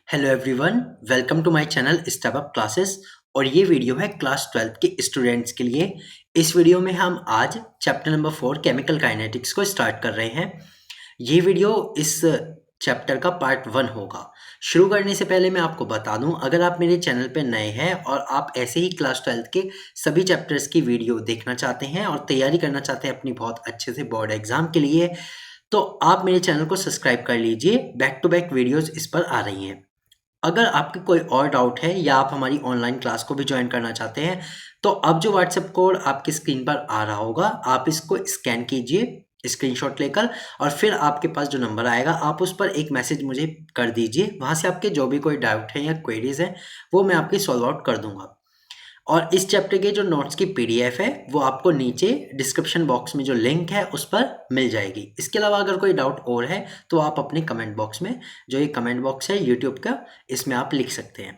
Hello everyone, welcome to my channel step up classes. और ये video है class 12th के स्टूडेंट्स के लिए। इस वीडियो में हम आज चैप्टर नंबर 4 केमिकल काइनेटिक्स को स्टार्ट कर रहे हैं। ये वीडियो इस चैप्टर का पार्ट 1 होगा। शुरू करने से पहले मैं आपको बता दूं, अगर आप मेरे चैनल पे नए हैं और आप ऐसे ही क्लास 12th के सभी चैप्टर्स की वीडियो देखना चाहते हैं और तैयारी करना चाहते हैं अपनी बहुत अच्छे से बोर्ड एग्जाम के लिए, तो आप मेरे चैनल को सब्सक्राइब कर लीजिए। बैक टू बैक वीडियोस इस पर आ रही हैं। अगर आपके कोई और डाउट है या आप हमारी ऑनलाइन क्लास को भी ज्वाइन करना चाहते हैं, तो अब जो व्हाट्सएप कोड आपकी स्क्रीन पर आ रहा होगा, आप इसको स्कैन कीजिए स्क्रीनशॉट लेकर, और फिर आपके पास जो नंबर आएगा आप उस पर एक मैसेज मुझे कर दीजिए। वहाँ से आपके जो भी कोई डाउट है या क्वेरीज हैं वो मैं आपकी सॉल्व आउट कर दूंगा। और इस चैप्टर के जो नोट्स की पीडीएफ है वो आपको नीचे डिस्क्रिप्शन बॉक्स में जो लिंक है उस पर मिल जाएगी। इसके अलावा अगर कोई डाउट और है तो आप अपने कमेंट बॉक्स में, जो ये कमेंट बॉक्स है यूट्यूब का, इसमें आप लिख सकते हैं।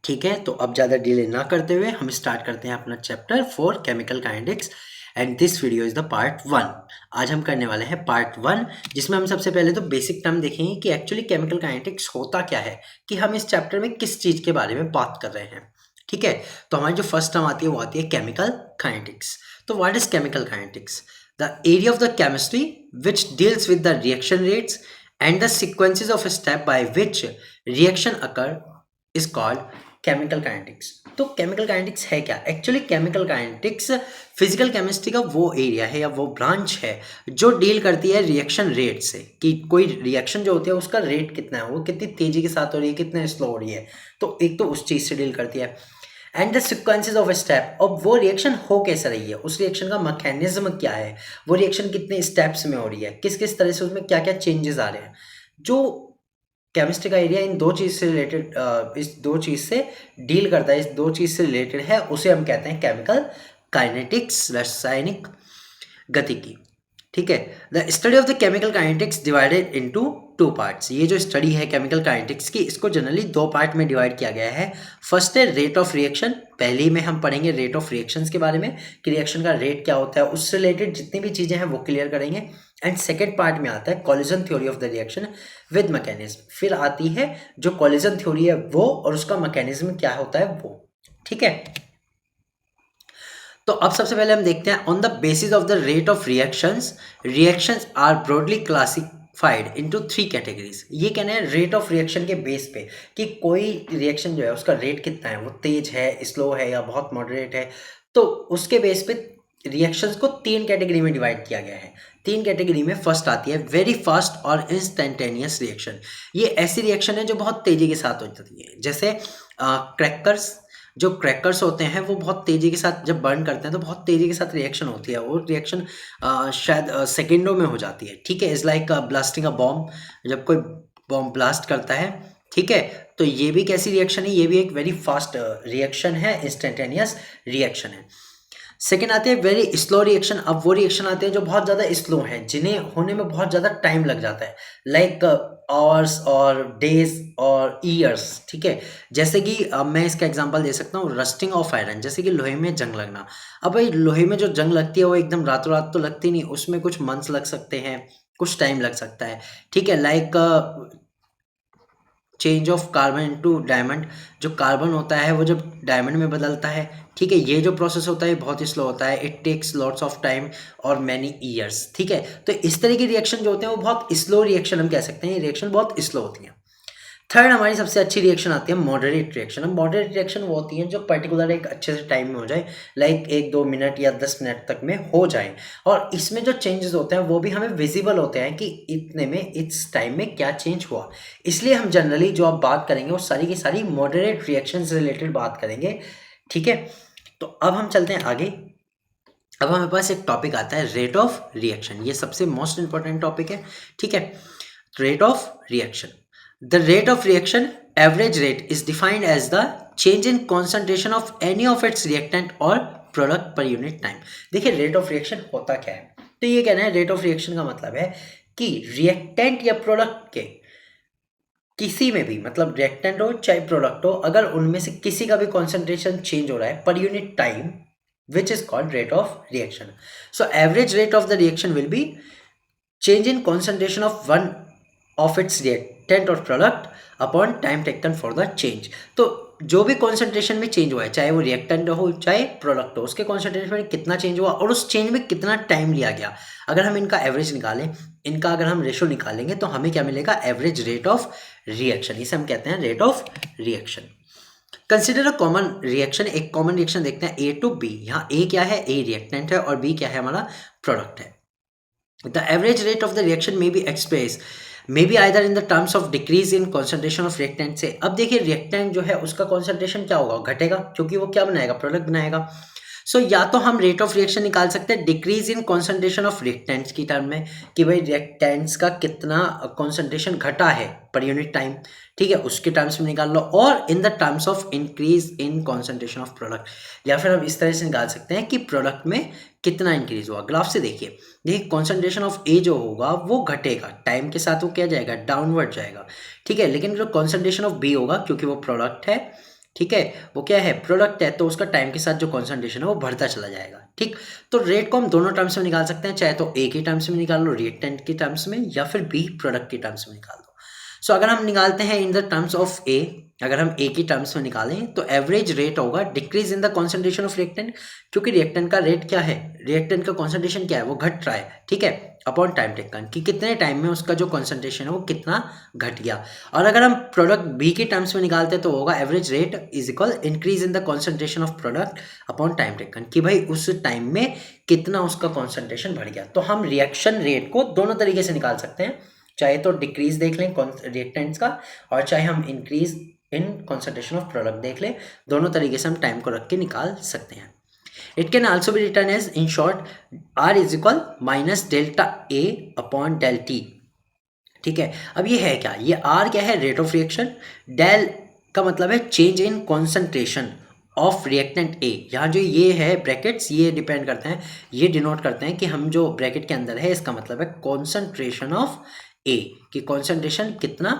ठीक है, तो अब ज़्यादा डिले ना करते हुए हम स्टार्ट करते हैं अपना chapter 4 chemical kinetics, and this video is the part 1। आज हम करने वाले हैं पार्ट 1, जिसमें हम सबसे पहले तो बेसिक टर्म देखेंगे कि एक्चुअली केमिकल काइनेटिक्स होता क्या है, कि हम इस चैप्टर में किस चीज़ के बारे में बात कर रहे हैं। ठीक है, तो हमारी जो फर्स्ट टर्म आती है वो आती है केमिकल काइनेटिक्स। तो what is chemical kinetics? The area of the chemistry which deals with the reaction rates and the sequences of step by which reaction occur is called chemical kinetics. तो chemical kinetics है क्या? Actually chemical kinetics physical chemistry का वो area है या वो branch है जो डील करती है रिएक्शन रेट से, कि कोई रिएक्शन जो होती है उसका रेट कितना है, वो कितनी तेजी के साथ हो रही है, कितने स्लो हो रही है। तो एक तो उस चीज़ से डील करती है। And the sequences of step, अब वो रिएक्शन हो कैसे रही है, उस रिएक्शन का मैकेनिज्म क्या है, वो रिएक्शन कितने स्टेप्स में हो रही है, किस किस तरह से उसमें क्या क्या चेंजेस आ रहे हैं। जो केमिस्ट्री का एरिया इन दो चीज़ से रिलेटेड, इस दो चीज़ से डील करता है, इस दो चीज़ से रिलेटेड है, उसे हम कहते हैं केमिकल काइनेटिक्स, रासायनिक गतिकी। ठीक है, the study of the chemical kinetics divided into two parts. ये जो स्टडी है केमिकल काइनेटिक्स की, इसको जनरली दो पार्ट में डिवाइड किया गया है। फर्स्ट है रेट ऑफ रिएक्शन। पहले में हम पढ़ेंगे रेट ऑफ रिएक्शंस के बारे में, कि रिएक्शन का रेट क्या होता है, उससे रिलेटेड जितनी भी चीज़ें हैं वो क्लियर करेंगे। एंड सेकेंड पार्ट में आता है collision theory of the reaction with mechanism. फिर आती है जो कॉलिजन थ्योरी है वो, और उसका मैकेनिज्म क्या होता है वो। ठीक है, तो अब सबसे पहले हम देखते हैं on the basis of the rate of reactions are broadly classified into three categories. ये कहना है रेट ऑफ रिएक्शन के बेस पे, कि कोई रिएक्शन जो है उसका रेट कितना है, वो तेज है, स्लो है या बहुत मॉडरेट है। तो उसके बेस पे रिएक्शंस को तीन कैटेगरी में डिवाइड किया गया है। तीन कैटेगरी में फर्स्ट आती है वेरी फास्ट और इंस्टेंटेनियस रिएक्शन। ये ऐसी रिएक्शन है जो बहुत तेजी के साथ हो जाती है। जैसे क्रैकर्स, जो क्रैकर्स होते हैं वो बहुत तेज़ी के साथ जब बर्न करते हैं तो बहुत तेज़ी के साथ रिएक्शन होती है। वो रिएक्शन शायद सेकेंडों में हो जाती है। ठीक है, is like blasting a bomb. जब कोई बॉम्ब ब्लास्ट करता है, ठीक है, तो ये भी कैसी रिएक्शन है, ये भी एक वेरी फास्ट रिएक्शन है, इंस्टेंटेनियस रिएक्शन है। सेकेंड आते हैं वेरी स्लो रिएक्शन। अब वो रिएक्शन आते हैं जो बहुत ज़्यादा स्लो हैं, जिन्हें होने में बहुत ज़्यादा टाइम लग जाता है, लाइक आवर्स और डेज और ईयर्स। ठीक है, जैसे कि मैं इसका एग्जांपल दे सकता हूँ, रस्टिंग ऑफ आयरन, जैसे कि लोहे में जंग लगना। अब भाई लोहे में जो जंग लगती है वो एकदम रातों रात तो लगती नहीं, उसमें कुछ मंथ्स लग सकते हैं, कुछ टाइम लग सकता है। ठीक है, like change of carbon into diamond. जो कार्बन होता है वो जब डायमंड में बदलता है, ठीक है, ये जो प्रोसेस होता है बहुत ही स्लो होता है। It takes lots of time और मैनी ईयर्स। ठीक है, तो इस तरह के रिएक्शन जो होते हैं वो बहुत स्लो रिएक्शन हम कह सकते हैं, ये रिएक्शन बहुत स्लो होती हैं। थर्ड हमारी सबसे अच्छी रिएक्शन आती है मॉडरेट रिएक्शन। अब मॉडरेट रिएक्शन वो होती है जो पर्टिकुलर एक अच्छे से टाइम में हो जाए, लाइक 1-2 मिनट या 10 मिनट तक में हो जाए, और इसमें जो चेंजेस होते हैं वो भी हमें विजिबल होते हैं कि इतने में, इस टाइम में क्या चेंज हुआ। इसलिए हम जनरली जो अब बात करेंगे वो सारी की सारी मॉडरेट रिएक्शन से रिलेटेड बात करेंगे। ठीक है, तो अब हम चलते हैं आगे। अब हमारे पास एक टॉपिक आता है रेट ऑफ रिएक्शन। ये सबसे मोस्ट इंपॉर्टेंट टॉपिक है। ठीक है, rate of reaction. The rate of reaction, average rate, is defined as the change in concentration of any of its reactant or product per unit time. देखिए rate of reaction होता क्या है, तो ये कहना है रेट ऑफ रिएक्शन का मतलब है कि रिएक्टेंट या प्रोडक्ट के किसी में भी, मतलब रिएक्टेंट हो चाहे प्रोडक्ट हो, अगर उनमें से किसी का भी कॉन्सेंट्रेशन चेंज हो रहा है पर unit time, which is called rate of reaction. So average rate of the reaction will be change in concentration of one of its reactant और product upon time taken for the change. तो जो भी concentration में change हुआ है, चाहे वो reactant हो चाहे प्रोडक्ट हो, उसके कॉन्सेंट्रेशन में कितना चेंज हुआ और उस चेंज में कितना टाइम लिया गया, अगर हम इनका एवरेज निकालें, इनका अगर हम रेशो निकालेंगे तो हमें क्या मिलेगा, एवरेज रेट ऑफ रिएक्शन। इसे हम कहते हैं rate of reaction. Consider a common reaction, एक कॉमन रिएक्शन देखते हैं ए टू बी। यहाँ ए क्या है, ए रिएक्टेंट है और बी क्या है, हमारा प्रोडक्ट है। The average rate of the reaction may be express may be either in the terms of decrease in concentration of reactant से। अब देखिए रिएक्टेंट जो है उसका कॉन्सेंट्रेशन क्या होगा, घटेगा, क्योंकि वो क्या बनाएगा, प्रोडक्ट बनाएगा। सो या तो हम रेट ऑफ रिएक्शन निकाल सकते हैं decrease in concentration of reactants की टर्म में, कि भाई रिएक्टेंट्स का कितना कॉन्सेंट्रेशन घटा है पर यूनिट टाइम, ठीक है, उसके टर्म्स में निकाल लो, और इन the terms of increase in concentration of product. या फिर हम इस तरह से निकाल सकते हैं कि प्रोडक्ट में कितना इंक्रीज हुआ। ग्राफ से देखिए कॉन्सेंट्रेशन ऑफ ए जो होगा वो घटेगा, टाइम के साथ वो क्या जाएगा, डाउनवर्ड जाएगा, ठीक है। लेकिन जो कॉन्सेंट्रेशन ऑफ बी होगा, क्योंकि वो प्रोडक्ट है, ठीक है, वो क्या है, प्रोडक्ट है, तो उसका टाइम के साथ जो कॉन्सेंट्रेशन है वो बढ़ता चला जाएगा, ठीक। तो रेट को हम दोनों टर्म्स में निकाल सकते हैं, चाहे तो ए के टर्म्स में निकाल लो, रिएक्टेंट के टर्म्स में, या फिर बी प्रोडक्ट के टर्म्स में निकाल दो। सो अगर हम निकालते हैं इन द टर्म्स ऑफ ए, अगर हम ए की टर्म्स में निकालें तो एवरेज रेट होगा decrease in the concentration of reactant, क्योंकि रिएक्टेंट का रेट क्या है, रिएक्टेंट का कॉन्सेंट्रेशन क्या है, वो घट रहा है, ठीक है, अपॉन टाइम टेकन, कि कितने टाइम में उसका जो कॉन्सेंट्रेशन है वो कितना घट गया। और अगर हम प्रोडक्ट बी के टर्म्स में निकालते तो होगा average rate is equal increase in the concentration of product upon time taken, कि भाई उस टाइम में कितना उसका कॉन्सेंट्रेशन बढ़ गया। तो हम रिएक्शन रेट को दोनों तरीके से निकाल सकते हैं, चाहे तो डिक्रीज देख लें रिएक्टेंट्स का, और चाहे हम increase in concentration of product देख लें, दोनों तरीके से हम टाइम को रख के निकाल सकते हैं। It can also be written as, in short, R is equal minus delta A upon del T, ठीक है। अब ये है क्या, ये आर क्या है, रेट ऑफ रिएक्शन, डेल का मतलब है change in concentration of reactant A. यहाँ जो ये है ब्रैकेट्स, ये डिपेंड करते हैं, ये डिनोट करते हैं कि हम जो ब्रैकेट के अंदर है इसका मतलब है कॉन्सेंट्रेशन ऑफ ए, कि कॉन्सेंट्रेशन कितना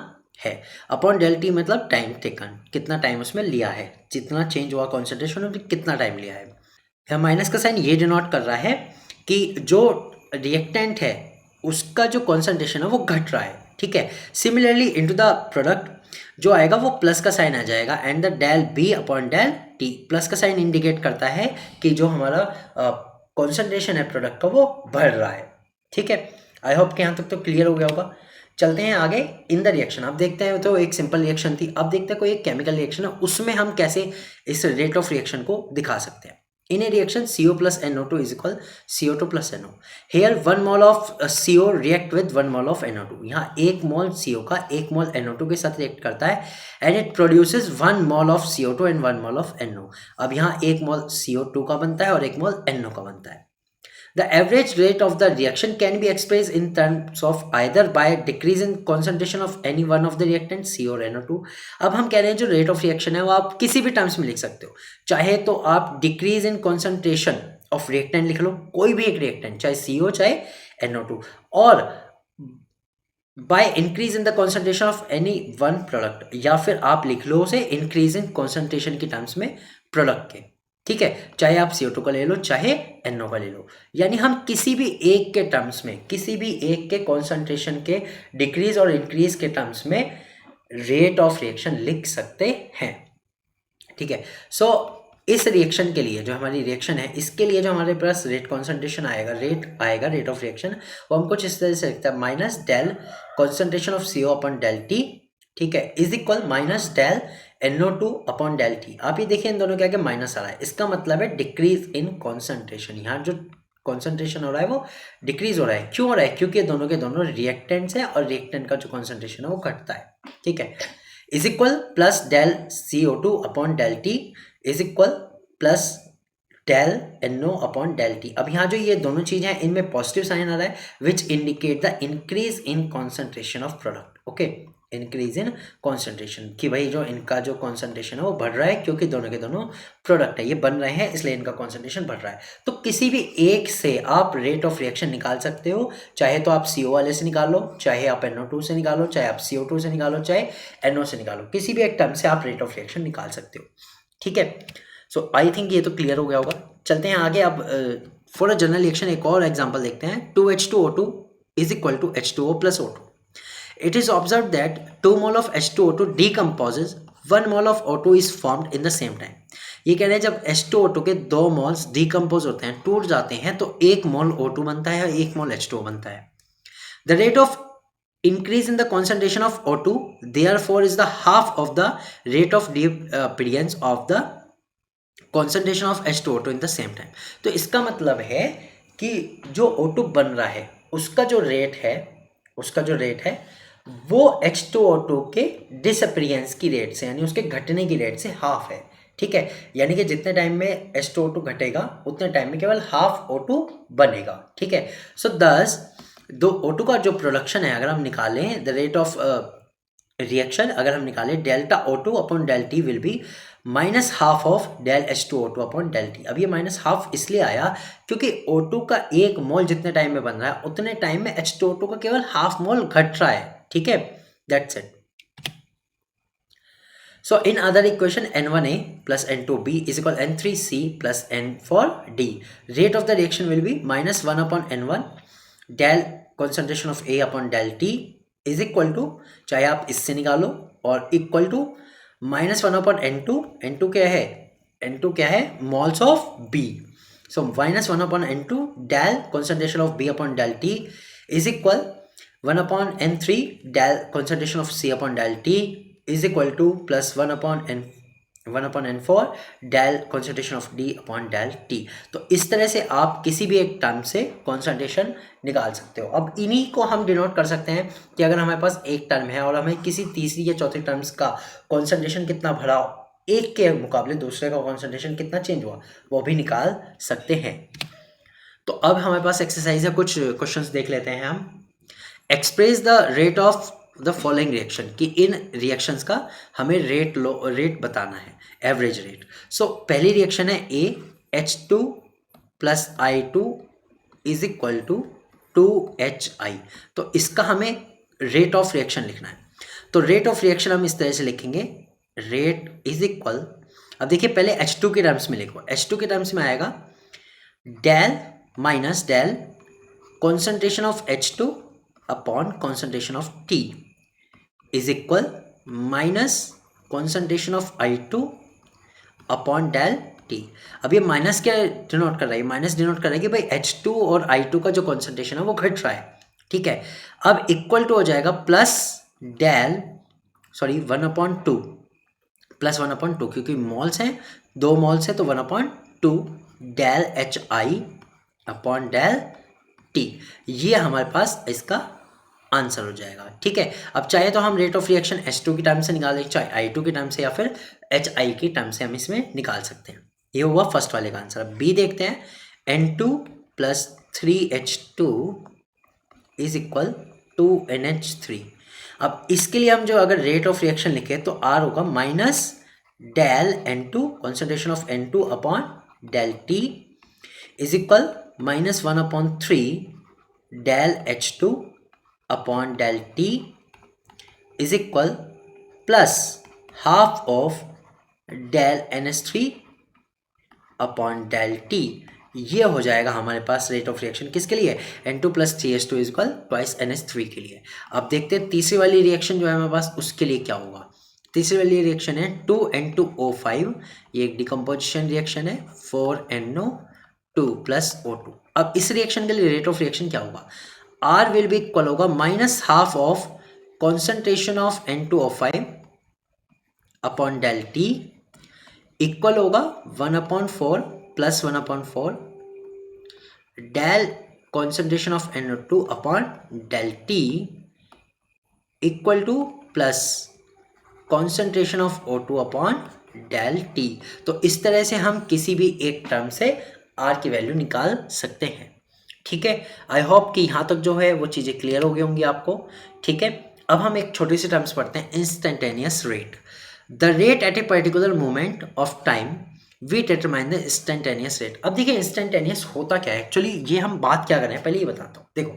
है, अपॉन डेल टी मतलब टाइम टेकन, कितना टाइम उसमें लिया है, जितना चेंज हुआ कॉन्सेंट्रेशन में कितना टाइम लिया है। माइनस का साइन ये डिनोट कर रहा है कि जो रिएक्टेंट है उसका जो कॉन्सेंट्रेशन है वो घट रहा है, ठीक है। सिमिलरली इनटू द प्रोडक्ट जो आएगा वो प्लस का साइन आ जाएगा, and the del B upon del T, plus का साइन इंडिकेट करता है कि जो हमारा कॉन्सेंट्रेशन है प्रोडक्ट का वो बढ़ रहा है, ठीक है। आई होप कि यहाँ तक तो क्लियर हो गया होगा। चलते हैं आगे इन द रिएक्शन। अब देखते हैं, तो एक सिंपल रिएक्शन थी, अब देखते हैं कोई एक केमिकल रिएक्शन है, उसमें हम कैसे इस रेट ऑफ रिएक्शन को दिखा सकते हैं। In a reaction CO plus NO2 is equal CO2 plus NO. Here 1 mole of CO react with 1 mole of NO2. यहाँ 1 मोल CO का 1 मोल NO2 के साथ रिएक्ट करता है, and it produces 1 mole of CO2 and 1 mole of NO. अब यहाँ 1 मोल CO2 का बनता है और 1 मोल NO का बनता है। The average rate of the reaction can be expressed in terms of either by decrease in concentration of any one of the reactants C or NO2. अब हम कह रहे हैं जो रेट ऑफ रिएक्शन है वो आप किसी भी टर्म्स में लिख सकते हो, चाहे तो आप decrease in concentration of reactant लिख लो, कोई भी एक रिएक्टेंट, चाहे CO चाहे NO2, और by increase in the concentration of any one product, या फिर आप लिख लो उसे इंक्रीज इन कॉन्सेंट्रेशन की टर्म्स में प्रोडक्ट के, ठीक है, चाहे आप CO2 का ले लो चाहे NO का ले लो। यानी हम किसी भी एक के टर्म्स में, किसी भी एक के कॉन्सेंट्रेशन के डिक्रीज और इंक्रीज के टर्म्स में रेट ऑफ रिएक्शन लिख सकते हैं, ठीक है। सो इस रिएक्शन के लिए जो हमारी रिएक्शन है, इसके लिए जो हमारे पास रेट कॉन्सेंट्रेशन आएगा, रेट ऑफ रिएक्शन, वो हम कुछ इस तरह से लिखते हैं, minus del concentration of CO upon del T, ठीक है, is equal minus del NO2 upon del T. आप ये देखिए इन दोनों के आगे माइनस आ रहा है, इसका मतलब है डिक्रीज इन कॉन्सेंट्रेशन। यहाँ जो कॉन्सेंट्रेशन हो रहा है वो डिक्रीज हो रहा है, क्यों हो रहा है, क्योंकि दोनों के दोनों रिएक्टेंट्स हैं और रिएक्टेंट का जो कॉन्सेंट्रेशन है वो घटता है, ठीक है, is equal plus del CO2 upon del T is equal plus del NO upon del T. अब यहाँ जो ये दोनों चीजें हैं इनमें पॉजिटिव साइन आ रहा है, which indicate the increase in concentration of product, okay, increase in concentration, कि भाई जो इनका जो कॉन्सेंट्रेशन है वो बढ़ रहा है, क्योंकि दोनों के दोनों प्रोडक्ट है, ये बन रहे हैं, इसलिए इनका कॉन्सेंट्रेशन बढ़ रहा है। तो किसी भी एक से आप रेट ऑफ रिएक्शन निकाल सकते हो, चाहे तो आप CO वाले से निकाल लो, चाहे आप NO2 से निकालो, चाहे आप CO2 से निकालो, चाहे NO से निकालो, किसी भी एक टर्म से आप रेट ऑफ रिएक्शन निकाल सकते हो, ठीक है। सो आई थिंक ये तो क्लियर हो गया होगा। चलते हैं आगे। अब फॉर अ जनरल रिएक्शन एक और एग्जांपल देखते हैं। 2H2O2 is equal to H2O plus O2। It is observed that 2 mole of H2O2 decomposes, 1 mole of O2 is formed in the same time. ये कह रहे हैं जब H2O2 के 2 मोल्स डिकम्पोज होते हैं, टूट जाते हैं, तो 1 मोल O2 बनता है और 1 मोल H2O बनता है. The rate of increase in the concentration of O2 therefore is the half of the rate of disappearance of the concentration of H2O2 in the same time. तो इसका मतलब है कि जो O2 बन रहा है उसका जो रेट है वो H2O2 के डिसअपीयरेंस की रेट से, यानी उसके घटने की रेट से हाफ है. ठीक है, यानी कि जितने टाइम में H2O2 घटेगा उतने टाइम में केवल हाफ O2 बनेगा. ठीक है, सो दस दो O2 का जो प्रोडक्शन है, अगर हम निकालें द रेट ऑफ रिएक्शन, अगर हम निकालें delta O2 upon del T will be minus half of del H2O2 upon del T. अब ये माइनस हाफ इसलिए आया क्योंकि O2 का 1 मोल जितने टाइम में बन रहा है उतने टाइम में H2O2 का केवल हाफ मोल घट रहा है. ठीक है, that's it. So in other equation N1A plus N2B is equal N3C plus N4D. Rate of the reaction will be minus 1 upon N1 del concentration of A upon del T is equal to, चाहे आप इससे निकालो, और equal to minus 1 upon N2. N2 क्या है moles of B. So minus 1 upon N2 del concentration of B upon del T is equal 1 upon N3 del concentration of C upon del T is equal to plus 1 upon N4 del concentration of D upon del T. तो इस तरह से आप किसी भी एक term से concentration निकाल सकते हो. अब इन्हीं को हम डिनोट कर सकते हैं कि अगर हमारे पास एक टर्म है और हमें किसी तीसरी या चौथी टर्म्स का कॉन्सेंट्रेशन कितना भरा, एक के मुकाबले दूसरे का कॉन्सेंट्रेशन कितना चेंज हुआ, वो भी निकाल सकते हैं. तो अब हमारे पास एक्सरसाइज है, कुछ क्वेश्चंस देख लेते हैं हम. Express the rate of the following reaction, कि इन रिएक्शंस का हमें रेट बताना है, एवरेज रेट. सो पहली रिएक्शन है A H2 plus I2 is equal to 2HI. तो इसका हमें रेट ऑफ रिएक्शन लिखना है. तो रेट ऑफ रिएक्शन हम इस तरह से लिखेंगे, रेट इज इक्वल, अब देखिए पहले H2 के टर्म्स में लिखो. H2 के टर्म्स में आएगा del minus del concentration of H2 upon concentration of T is equal minus concentration of I2 upon del T. अब ये माइनस क्या डिनोट कर रहा है, माइनस डिनोट कर रहा है कि भाई H2 और I2 का जो कॉन्सेंट्रेशन है वो घट रहा है. ठीक है, अब इक्वल टू हो जाएगा प्लस डेल 1/2 प्लस 1/2, क्योंकि मॉल्स हैं, 2 मॉल्स है तो 1/2 del HI upon del T. ये हमारे पास इसका आंसर हो जाएगा. ठीक है, अब चाहे तो हम रेट ऑफ रिएक्शन H2 की टर्म से निकालें, चाहे I2 की टर्म से, या फिर HI की टर्म से हम इसमें निकाल सकते हैं. ये हुआ फर्स्ट वाले का आंसर. बी देखते हैं, N2 plus 3H2 is equal 2NH3. अब इसके लिए हम जो अगर रेट ऑफ रिएक्शन लिखे तो R होगा minus del N2 concentration of N2 upon del T is equal minus 1/3 del H2 upon del T is equal plus half of del NH3 upon del T. ये हो जाएगा हमारे पास rate of reaction किसके लिए, N2 plus 3H2 is equal twice NH3 के लिए. अब देखते हैं तीसरी वाली रिएक्शन जो है हमारे पास उसके लिए क्या होगा. तीसरी वाली रिएक्शन है 2N2O5. ये एक डिकम्पोजिशन रिएक्शन है, 4NO2 प्लस O2. अब इस रिएक्शन के लिए रेट ऑफ रिएक्शन क्या होगा, R विल बी इक्वल होगा minus half of concentration of N2O5 upon del T equal होगा 1/4 plus 1/4 del concentration of NO2 upon del T equal to plus concentration of O2 upon del T. तो इस तरह से हम किसी भी एक टर्म से R की वैल्यू निकाल सकते हैं. ठीक है, आई होप कि यहाँ तक जो है वो चीज़ें क्लियर हो गई होंगी आपको. ठीक है, अब हम एक छोटी सी टर्म्स पढ़ते हैं, instantaneous rate. The rate at a particular moment of time we determine the instantaneous rate. अब देखिए इंस्टेंटेनियस होता क्या है एक्चुअली, ये हम बात क्या कर रहे हैं पहले ये बताता हूँ. देखो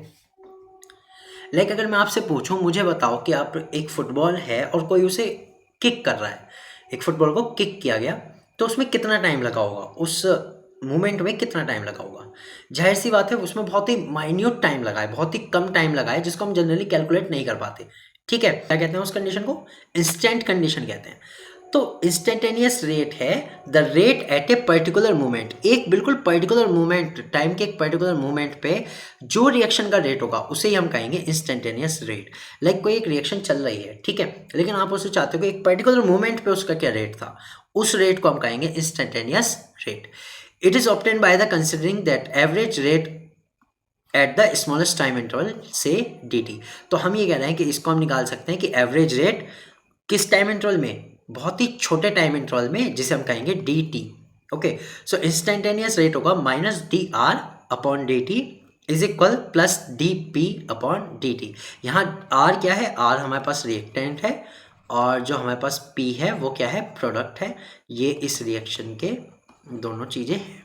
लाइक अगर मैं आपसे पूछूं, मुझे बताओ कि आप एक फुटबॉल है और कोई उसे किक कर रहा है, एक फुटबॉल को किक किया गया, तो उसमें कितना टाइम लगा होगा, उस मूवमेंट में कितना टाइम लगा होगा. जाहिर सी बात है उसमें बहुत ही माइन्यूट टाइम लगा है, बहुत ही कम टाइम लगा है, जिसको हम जनरली कैलकुलेट नहीं कर पाते. ठीक है, क्या कहते हैं उस कंडीशन को? इंस्टेंट कंडीशन कहते हैं। तो इंस्टेंटेनियस रेट है the rate at a particular moment, एक बिल्कुल पर्टिकुलर मोमेंट, टाइम के एक पर्टिकुलर मोमेंट पे जो रिएक्शन का रेट होगा उसे ही हम कहेंगे इंस्टेंटेनियस रेट। लाइक कोई एक रिएक्शन चल रही है, ठीक है, लेकिन आप उसे चाहते हो कि एक पर्टिकुलर मोमेंट पे उसका क्या रेट था, उस रेट को हम कहेंगे instantaneous rate. It is obtained by the considering that average rate at the smallest time interval से dt। तो हम ये कह रहे हैं कि इसको हम निकाल सकते हैं कि एवरेज रेट किस टाइम इंटरवल में, बहुत ही छोटे टाइम इंटरवल में, जिसे हम कहेंगे dt। ओके, सो इंस्टेंटेनियस रेट होगा minus D R upon D T is equal plus D P upon D T. यहाँ आर क्या है? आर हमारे पास रिएक्टेंट है और जो हमारे पास पी है वो क्या है? प्रोडक्ट है। ये इस रिएक्शन के दोनों चीज़ें हैं,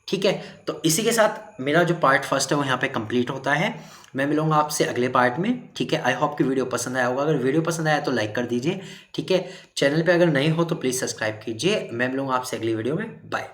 ठीक है। तो इसी के साथ मेरा जो पार्ट फर्स्ट है वो यहाँ पे कंप्लीट होता है। मैं मिलूंगा आपसे अगले पार्ट में, ठीक है। आई होप कि वीडियो पसंद आया होगा। अगर वीडियो पसंद आया तो लाइक कर दीजिए, ठीक है। चैनल पे अगर नए हो तो प्लीज़ सब्सक्राइब कीजिए। मैं मिलूंगा आपसे अगली वीडियो में। बाय।